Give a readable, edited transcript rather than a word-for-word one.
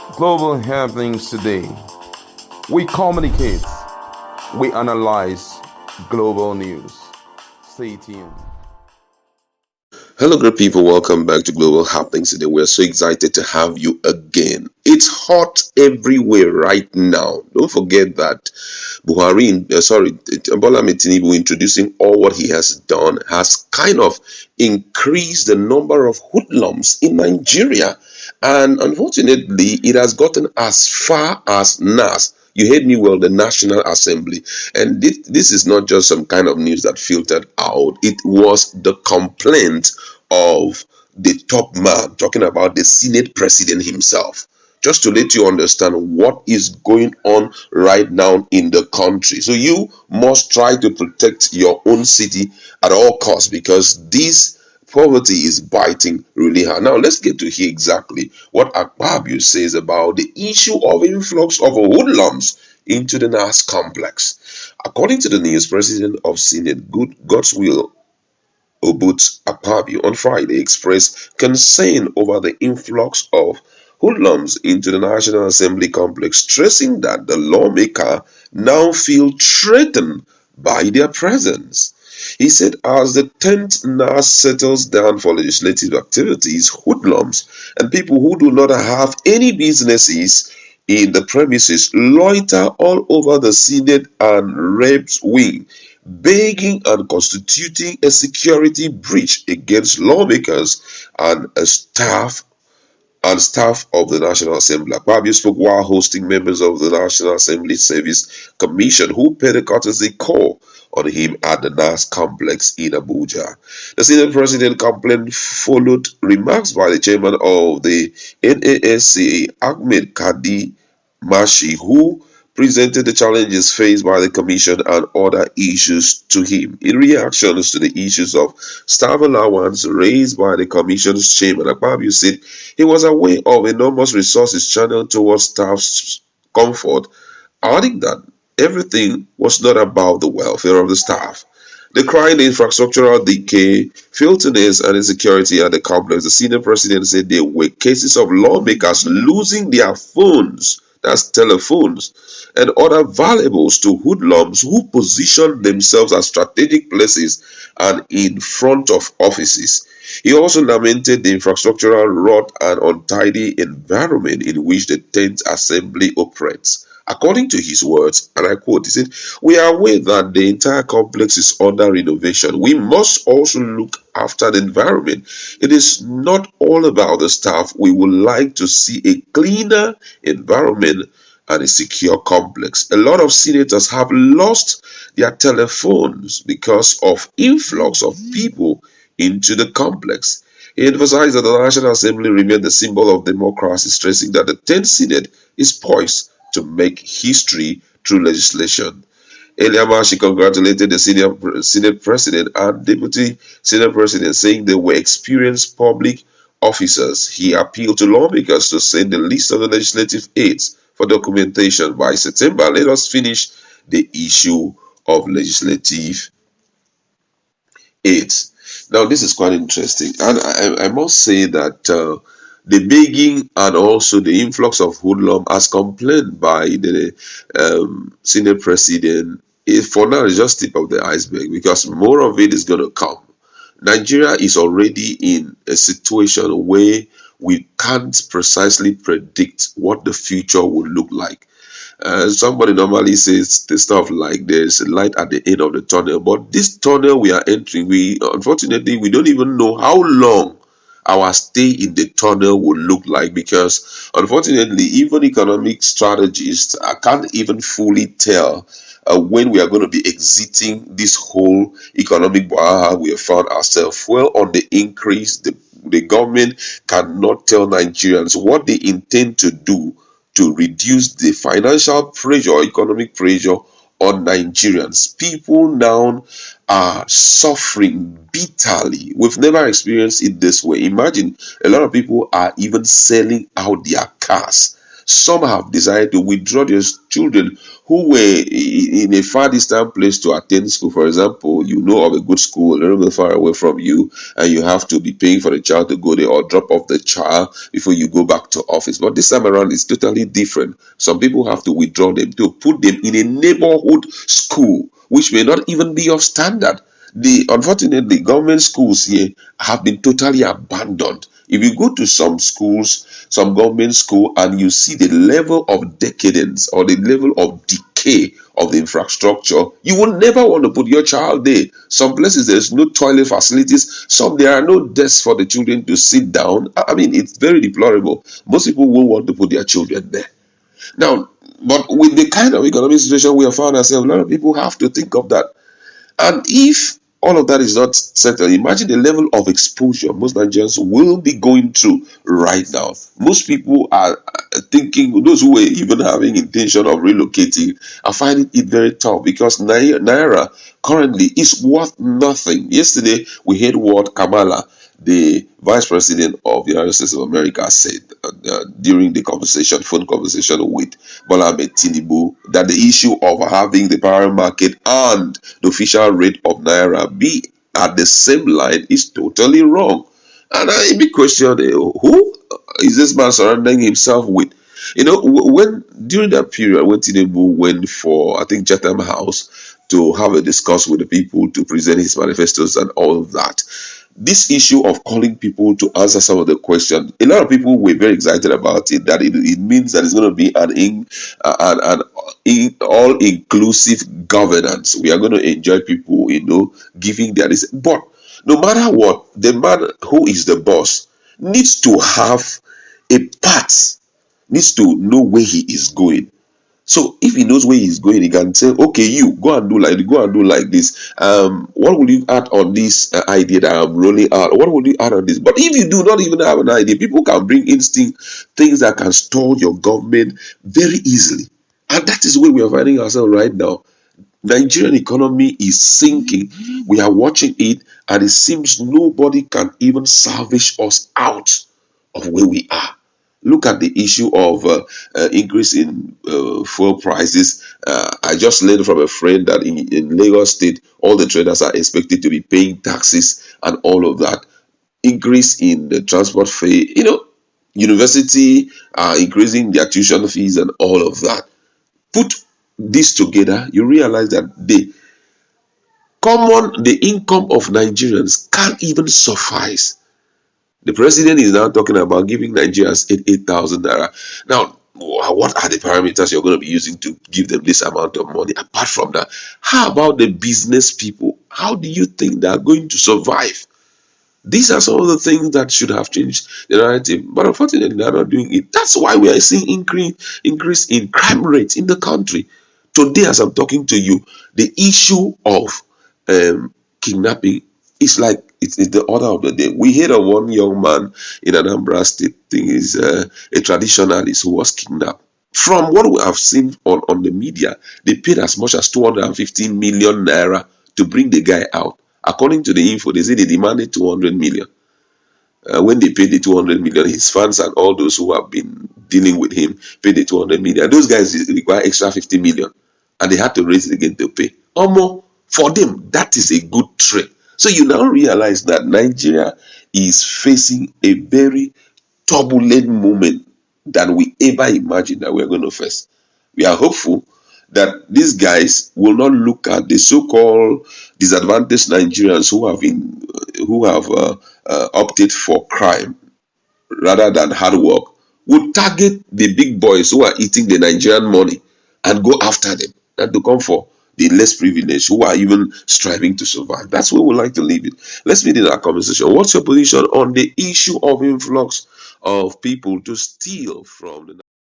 Global happenings today. We communicate, we analyze global news. Stay tuned. Hello, great people. Welcome back to Global Happenings today. We're so excited to have you again. It's hot everywhere right now. Don't forget that Bola Tinubu introducing all what he has done has kind of increased the number of hoodlums in Nigeria. And unfortunately, it has gotten as far as NAS. You heard me well, the National Assembly. And this is not just some kind of news that filtered out, it was the complaint of the top man, talking about the Senate president himself, just to let you understand what is going on right now in the country. So you must try to protect your own city at all costs, because this poverty is biting really hard. Now let's get to hear exactly what Akpabio says about the issue of influx of hoodlums into the NAS complex. According to the news, President of Senate God's Will Obut Akpabio on Friday expressed concern over the influx of hoodlums into the National Assembly complex, stressing that the lawmaker now feel threatened by their presence. He said as the 10th NAS settles down for legislative activities, hoodlums and people who do not have any businesses in the premises loiter all over the Senate and Reps wing, begging and constituting a security breach against lawmakers and staff of the National Assembly. Akpabio spoke while hosting members of the National Assembly Service Commission who paid a courtesy call on him at the NAS complex in Abuja. The Senate President complaint followed remarks by the chairman of the NASCA, Ahmed Kadi Mashi, who presented the challenges faced by the Commission and other issues to him. In reactions to the issues of staff allowance raised by the Commission's chairman, Akpabio said he was aware of enormous resources channeled towards staff's comfort, adding that everything was not about the welfare of the staff. Decrying the infrastructural decay, filthiness, and insecurity at the complex, the senior president said there were cases of lawmakers losing their phones, that's telephones, and other valuables to hoodlums who positioned themselves at strategic places and in front of offices. He also lamented the infrastructural rot and untidy environment in which the 10th Assembly operates. According to his words, and I quote, he said, "We are aware that the entire complex is under renovation. We must also look after the environment. It is not all about the staff. We would like to see a cleaner environment and a secure complex. A lot of senators have lost their telephones because of influx of people into the complex." He emphasized that the National Assembly remained the symbol of democracy, stressing that the 10th Senate is poised to make history through legislation. Eliama, she congratulated the Senate President and Deputy Senate President, saying they were experienced public officers. He appealed to lawmakers to send the list of the legislative aids for documentation by September. Let us finish the issue of legislative aids. Now, this is quite interesting, and I must say that the begging and also the influx of hoodlum, as complained by the Senate President, for now is just tip of the iceberg, because more of it is going to come. Nigeria is already in a situation where we can't precisely predict what the future will look like. Somebody normally says the stuff like there's a light at the end of the tunnel, but this tunnel we are entering, we unfortunately we don't even know how long our stay in the tunnel will look like, because unfortunately even economic strategists can't even fully tell when we are going to be exiting this whole economic bar we have found ourselves well on the increase. The government cannot tell Nigerians what they intend to do to reduce the financial pressure, economic pressure on Nigerians. People now are suffering bitterly. We've never experienced it this way. Imagine, a lot of people are even selling out their cars. Some have decided to withdraw their children who were in a far distant place to attend school. For example, you know of a good school a little bit far away from you, and you have to be paying for the child to go there or drop off the child before you go back to office. But this time around, it's totally different. Some people have to withdraw them to put them in a neighborhood school, which may not even be of standard. The unfortunately government schools here have been totally abandoned. If you go to some schools, some government school, and you see the level of decadence or the level of decay of the infrastructure, you will never want to put your child there. Some places there's no toilet facilities, some there are no desks for the children to sit down. I mean, it's very deplorable. Most people won't want to put their children there. Now, but with the kind of economic situation we have found ourselves, a lot of people have to think of that. And if all of that is not settled, imagine the level of exposure most Nigerians will be going through right now. Most people are thinking, those who were even having intention of relocating are finding it very tough because Naira currently is worth nothing. Yesterday, we heard what Kamala, the vice president of the United States of America, said during the phone conversation with Bola Ahmed Tinubu, that the issue of having the parallel market and the official rate of Naira be at the same line is totally wrong. And I be questioned, who is this man surrounding himself with? You know, when during that period when Tinubu went for, I think, Chatham House to have a discuss with the people to present his manifestos and all of that, this issue of calling people to answer some of the questions, a lot of people were very excited about it. That it means that it's going to be an all-inclusive governance. We are going to enjoy people, giving their. But no matter what, the man who is the boss needs to have a path, needs to know where he is going. So if he knows where he's going, he can say, okay, you go and do like this. What will you add on this idea that I'm rolling out? What will you add on this? But if you do not even have an idea, people can bring instinct, things that can stall your government very easily. And that is where we are finding ourselves right now. Nigerian economy is sinking. We are watching it, and it seems nobody can even salvage us out of where we are. Look at the issue of increase in fuel prices. I just learned from a friend that in Lagos State, all the traders are expected to be paying taxes and all of that. Increase in the transport fee, university are increasing their tuition fees and all of that. Put this together, you realize that the income of Nigerians can't even suffice. The president is now talking about giving Nigerians 8,000 naira. Now, what are the parameters you're going to be using to give them this amount of money? Apart from that, how about the business people? How do you think they are going to survive? These are some of the things that should have changed the narrative, but unfortunately, they're not doing it. That's why we are seeing increase in crime rate in the country. Today, as I'm talking to you, the issue of kidnapping is like it's the order of the day. We heard of one young man in Anambra State. Thing is a traditionalist who was kidnapped. From what we have seen on the media, they paid as much as 215 million naira to bring the guy out. According to the info, they say they demanded 200 million. When they paid the 200 million, his fans and all those who have been dealing with him paid the 200 million. Those guys require extra 50 million, and they had to raise it again to pay. Almost for them, that is a good trade. So you now realize that Nigeria is facing a very turbulent moment than we ever imagined that we're going to face. We are hopeful that these guys will not look at the so-called disadvantaged Nigerians who have opted for crime rather than hard work, would target the big boys who are eating the Nigerian money and go after them and to come for the less privileged who are even striving to survive. That's where we like to leave it. Let's meet in our conversation. What's your position on the issue of influx of people to steal from the